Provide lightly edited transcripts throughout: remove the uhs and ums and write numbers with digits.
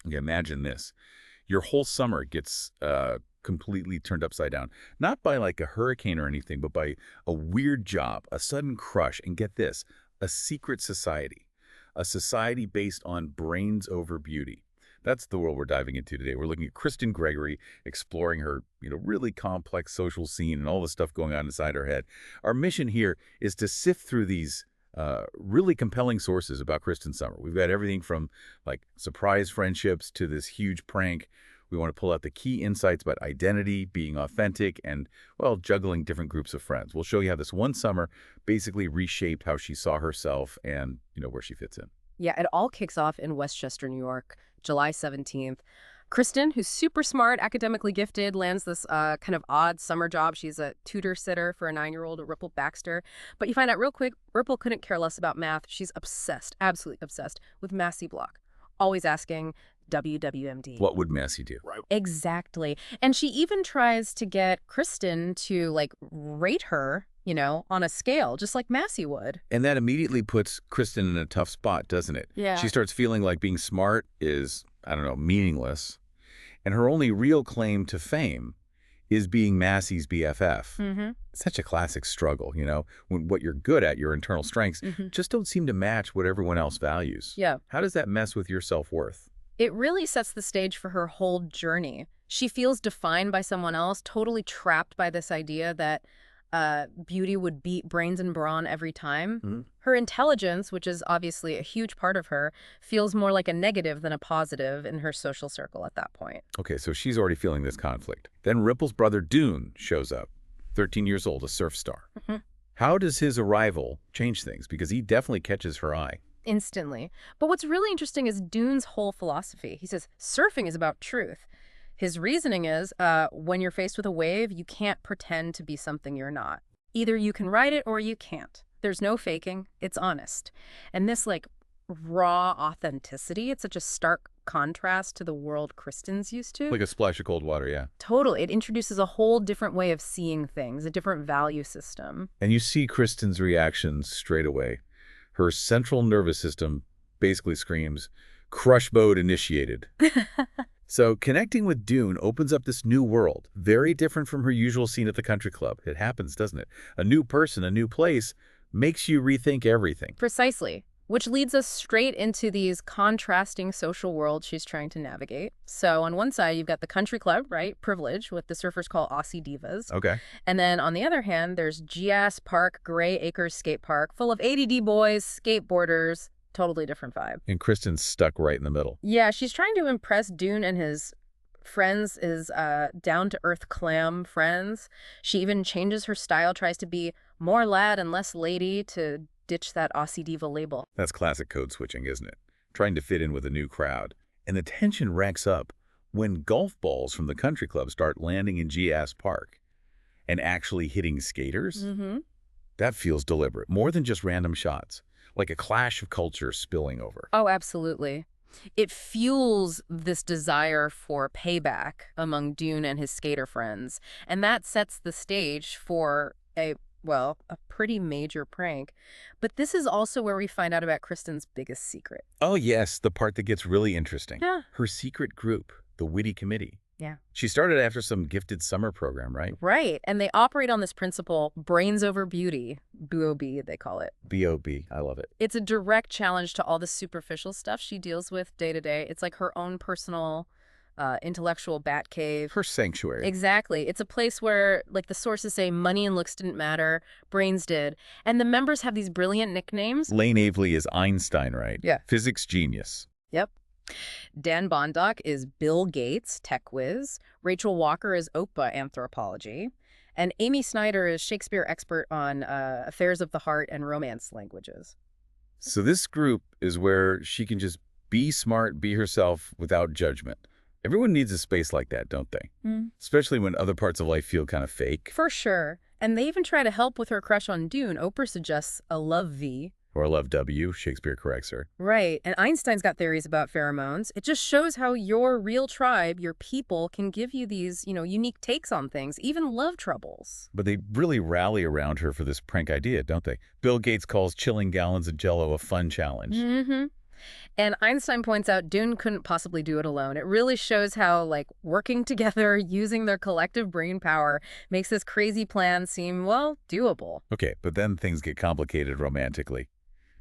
Okay, imagine this. Your whole summer gets completely turned upside down. Not by like a hurricane or anything, but by a weird job, a sudden crush, and get this, a secret society. A society based on brains over beauty. That's the world we're diving into today. We're looking at Kristen Gregory, exploring her, really complex social scene and all the stuff going on inside her head. Our mission here is to sift through these really compelling sources about Kristen Summer. We've got everything from like surprise friendships to this huge prank. We want to pull out the key insights about identity, being authentic, and, well, juggling different groups of friends. We'll show you how this one summer basically reshaped how she saw herself and, where she fits in. Yeah, it all kicks off in Westchester, New York, July 17th. Kristen, who's super smart, academically gifted, lands this kind of odd summer job. She's a tutor sitter for a 9-year-old at Ripple Baxter. But you find out real quick, Ripple couldn't care less about math. She's obsessed, absolutely obsessed, with Massey Block. Always asking WWMD. What would Massey do? Right. Exactly. And she even tries to get Kristen to, like, rate her, on a scale, just like Massey would. And that immediately puts Kristen in a tough spot, doesn't it? Yeah. She starts feeling like being smart is, I don't know, meaningless. And her only real claim to fame is being Massey's BFF. Mm-hmm. Such a classic struggle, when what you're good at, your internal strengths, just don't seem to match what everyone else values. Yeah. How does that mess with your self-worth? It really sets the stage for her whole journey. She feels defined by someone else, totally trapped by this idea that beauty would beat brains and brawn every time. Mm-hmm. Her intelligence, which is obviously a huge part of her, feels more like a negative than a positive in her social circle at that point. Okay, so she's already feeling this conflict. Then Ripple's brother Dune shows up, 13 years old, a surf star. Mm-hmm. How does his arrival change things? Because he definitely catches her eye. Instantly. But what's really interesting is Dune's whole philosophy. He says surfing is about truth. His reasoning is when you're faced with a wave, you can't pretend to be something you're not. Either you can ride it or you can't. There's no faking. It's honest. And this raw authenticity, it's such a stark contrast to the world Kristen's used to. Like a splash of cold water, yeah. Totally. It introduces a whole different way of seeing things, a different value system. And you see Kristen's reactions straight away. Her central nervous system basically screams, crush mode initiated. So connecting with Dune opens up this new world, very different from her usual scene at the country club. It happens, doesn't it? A new person, a new place, makes you rethink everything. Precisely. Which leads us straight into these contrasting social worlds she's trying to navigate. So on one side, you've got the country club, right? Privilege, what the surfers call Aussie divas. Okay. And then on the other hand, there's GS Park, Gray Acres Skate Park, full of ADD boys, skateboarders, totally different vibe. And Kristen's stuck right in the middle. Yeah, she's trying to impress Dune and his friends, his down-to-earth clam friends. She even changes her style, tries to be more lad and less lady to ditch that Aussie diva label. That's classic code switching, isn't it? Trying to fit in with a new crowd. And the tension racks up when golf balls from the country club start landing in GS Park and actually hitting skaters. Mm-hmm. That feels deliberate, more than just random shots, like a clash of culture spilling over. Oh, absolutely. It fuels this desire for payback among Dune and his skater friends. And that sets the stage for a pretty major prank. But this is also where we find out about Kristen's biggest secret. Oh, yes, the part that gets really interesting. Yeah. Her secret group, the Witty Committee. Yeah. She started after some gifted summer program, right? Right. And they operate on this principle, brains over beauty, BOB, they call it. B.O.B. I love it. It's a direct challenge to all the superficial stuff she deals with day to day. It's like her own personal intellectual bat cave. Her sanctuary. Exactly. It's a place where, like the sources say, money and looks didn't matter, brains did. And the members have these brilliant nicknames. Lane Avely is Einstein, right? Yeah. Physics genius. Yep. Dan Bondock is Bill Gates, tech whiz. Rachel Walker is Oprah, anthropology. And Amy Snyder is Shakespeare expert on affairs of the heart and romance languages. So this group is where she can just be smart, be herself without judgment. Everyone needs a space like that, don't they? Mm. Especially when other parts of life feel kind of fake. For sure. And they even try to help with her crush on Dune. Oprah suggests a love V. Or a love W, Shakespeare corrects her. Right. And Einstein's got theories about pheromones. It just shows how your real tribe, your people, can give you these, unique takes on things, even love troubles. But they really rally around her for this prank idea, don't they? Bill Gates calls chilling gallons of Jell-O a fun challenge. Mm-hmm. And Einstein points out Dune couldn't possibly do it alone. It really shows how, like, working together, using their collective brain power makes this crazy plan seem, well, doable. Okay, but then things get complicated romantically.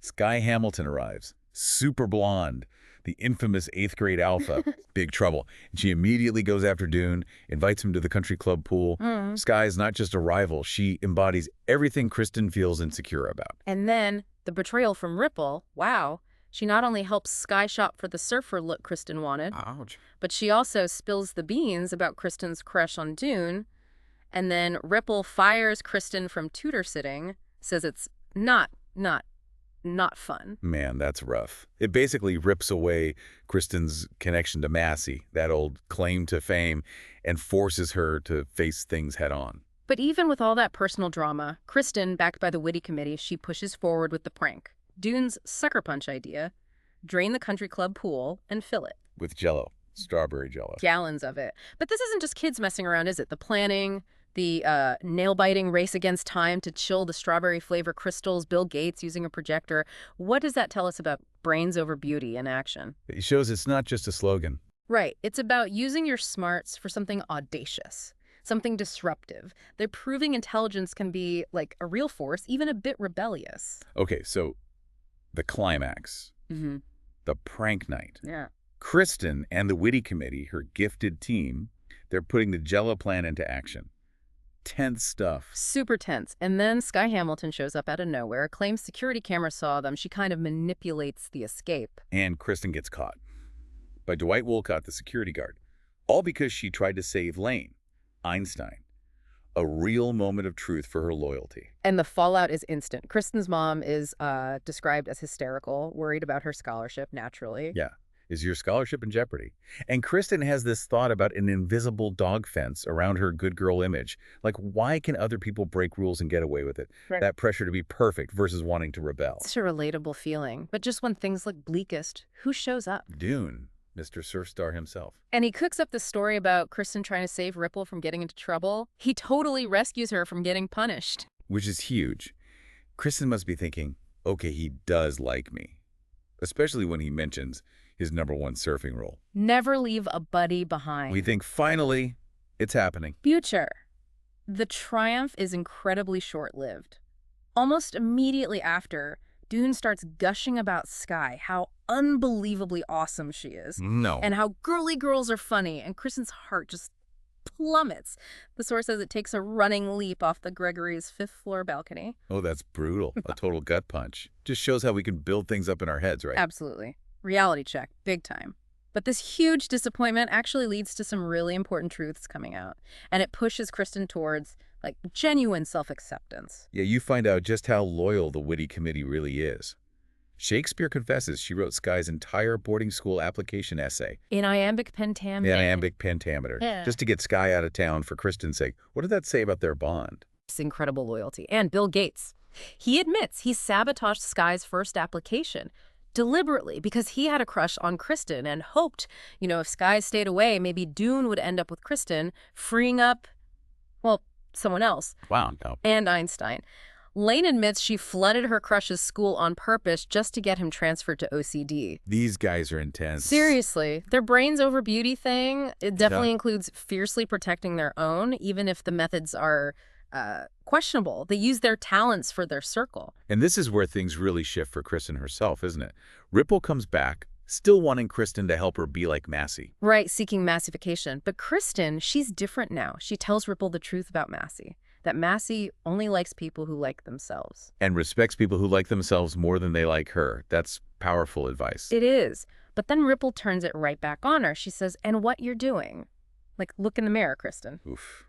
Sky Hamilton arrives, super blonde, the infamous 8th grade alpha, big trouble. And she immediately goes after Dune, invites him to the country club pool. Sky's not just a rival, she embodies everything Kristen feels insecure about. And then the betrayal from Ripple, wow. She not only helps Sky shop for the surfer look Kristen wanted, Ouch. but she also spills the beans about Kristen's crush on Dune. And then Ripple fires Kristen from tutor sitting, says it's not fun. Man, that's rough. It basically rips away Kristen's connection to Massey, that old claim to fame, and forces her to face things head on. But even with all that personal drama, Kristen, backed by the witty committee, she pushes forward with the prank. Dune's sucker punch idea: drain the country club pool and fill it. With Jell-O, strawberry Jell-O. Gallons of it. But this isn't just kids messing around, is it? The planning, the nail-biting race against time to chill the strawberry flavor crystals, Bill Gates using a projector. What does that tell us about brains over beauty in action? It shows it's not just a slogan. Right. It's about using your smarts for something audacious, something disruptive. They're proving intelligence can be like a real force, even a bit rebellious. Okay, so the climax, the prank night. Yeah. Kristen and the witty committee, her gifted team, they're putting the Jell-O plan into action. Tense stuff. Super tense. And then Sky Hamilton shows up out of nowhere, claims security camera saw them. She kind of manipulates the escape. And Kristen gets caught by Dwight Wolcott, the security guard, all because she tried to save Lane, Einstein. A real moment of truth for her loyalty. And the fallout is instant. Kristen's mom is described as hysterical, worried about her scholarship, naturally. Yeah. Is your scholarship in jeopardy? And Kristen has this thought about an invisible dog fence around her good girl image. Like, why can other people break rules and get away with it? Right. That pressure to be perfect versus wanting to rebel. It's a relatable feeling. But just when things look bleakest, who shows up? Dune, Mr. Surfstar himself. And he cooks up the story about Kristen trying to save Ripple from getting into trouble. He totally rescues her from getting punished. Which is huge. Kristen must be thinking, okay, he does like me. Especially when he mentions his #1 surfing rule. Never leave a buddy behind. We think, finally, it's happening. Future. The triumph is incredibly short-lived. Almost immediately after, Dune starts gushing about Sky, how unbelievably awesome she is. No. And how girly girls are funny, and Kristen's heart just plummets. The source says it takes a running leap off the Gregory's 5th floor balcony. Oh, that's brutal. A total gut punch. Just shows how we can build things up in our heads, right? Absolutely. Reality check, big time. But this huge disappointment actually leads to some really important truths coming out. And it pushes Kristen towards, like, genuine self-acceptance. Yeah, you find out just how loyal the witty committee really is. Shakespeare confesses she wrote Sky's entire boarding school application essay. In iambic pentameter. In iambic pentameter. Yeah. Just to get Sky out of town for Kristen's sake. What did that say about their bond? It's incredible loyalty. And Bill Gates. He admits he sabotaged Sky's first application deliberately because he had a crush on Kristen and hoped, if Sky stayed away, maybe Dune would end up with Kristen, freeing up, well, someone else. Wow, no. And Einstein. Lane admits she flooded her crush's school on purpose just to get him transferred to OCD. These guys are intense. Seriously, their brains over beauty thing, it definitely includes fiercely protecting their own, even if the methods are questionable. They use their talents for their circle. And this is where things really shift for Kristen herself, isn't it? Ripple comes back, still wanting Kristen to help her be like Massey. Right, seeking massification. But Kristen, she's different now. She tells Ripple the truth about Massey. That Massey only likes people who like themselves. And respects people who like themselves more than they like her. That's powerful advice. It is. But then Ripple turns it right back on her. She says, and what you're doing? Like, look in the mirror, Kristen. Oof.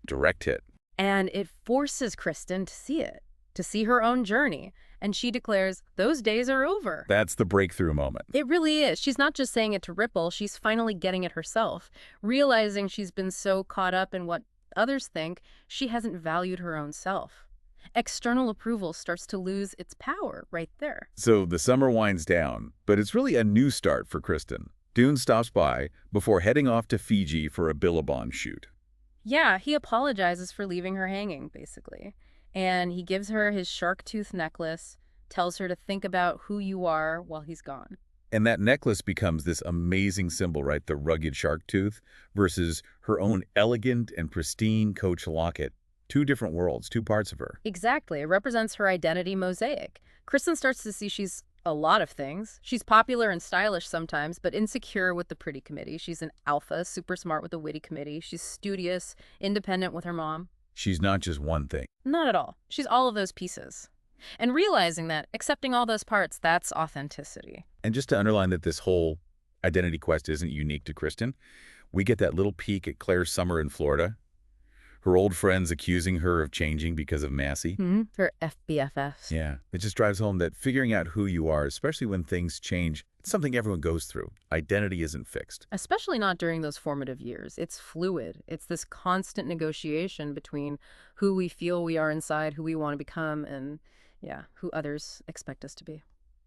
Direct hit. And it forces Kristen to see it, to see her own journey. And she declares, those days are over. That's the breakthrough moment. It really is. She's not just saying it to Ripple. She's finally getting it herself, realizing she's been so caught up in what others think, she hasn't valued her own self. External approval starts to lose its power right there. So the summer winds down, but it's really a new start for Kristen. Dune stops by before heading off to Fiji for a Billabong shoot. Yeah, he apologizes for leaving her hanging, basically. And he gives her his shark tooth necklace, tells her to think about who you are while he's gone. And that necklace becomes this amazing symbol, right? The rugged shark tooth versus her own elegant and pristine Coach locket. Two different worlds, two parts of her. Exactly. It represents her identity mosaic. Kristen starts to see she's a lot of things. She's popular and stylish sometimes, but insecure with the pretty committee. She's an alpha, super smart with the witty committee. She's studious, independent with her mom. She's not just one thing. Not at all. She's all of those pieces. And realizing that, accepting all those parts, that's authenticity. And just to underline that this whole identity quest isn't unique to Kristen, we get that little peek at Claire's summer in Florida. Her old friends accusing her of changing because of Massey. Her FBFFs. Yeah, it just drives home that figuring out who you are, especially when things change, it's something everyone goes through. Identity isn't fixed. Especially not during those formative years. It's fluid. It's this constant negotiation between who we feel we are inside, who we want to become, and, yeah, who others expect us to be.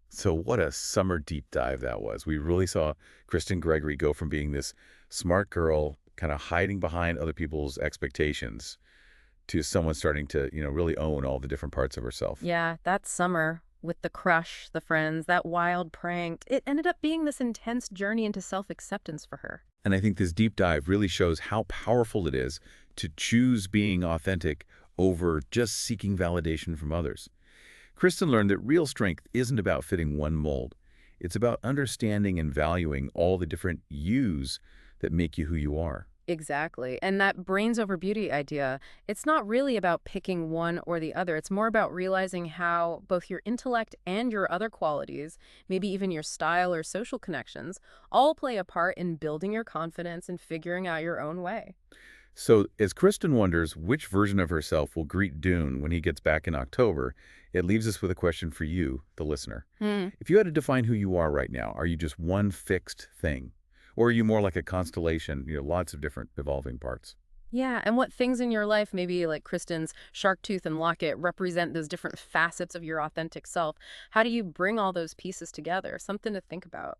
So what a summer deep dive that was. We really saw Kristen Gregory go from being this smart girl, kind of hiding behind other people's expectations, to someone starting to, really own all the different parts of herself. Yeah, that summer with the crush, the friends, that wild prank, it ended up being this intense journey into self-acceptance for her. And I think this deep dive really shows how powerful it is to choose being authentic over just seeking validation from others. Kristen learned that real strength isn't about fitting one mold. It's about understanding and valuing all the different yous that make you who you are. Exactly. And that brains over beauty idea, it's not really about picking one or the other. It's more about realizing how both your intellect and your other qualities, maybe even your style or social connections, all play a part in building your confidence and figuring out your own way. So as Kristen wonders which version of herself will greet Dune when he gets back in October, it leaves us with a question for you, the listener. If you had to define who you are right now, are you just one fixed thing? Or are you more like a constellation, lots of different evolving parts? Yeah, and what things in your life, maybe like Kristen's shark tooth and locket, represent those different facets of your authentic self? How do you bring all those pieces together? Something to think about.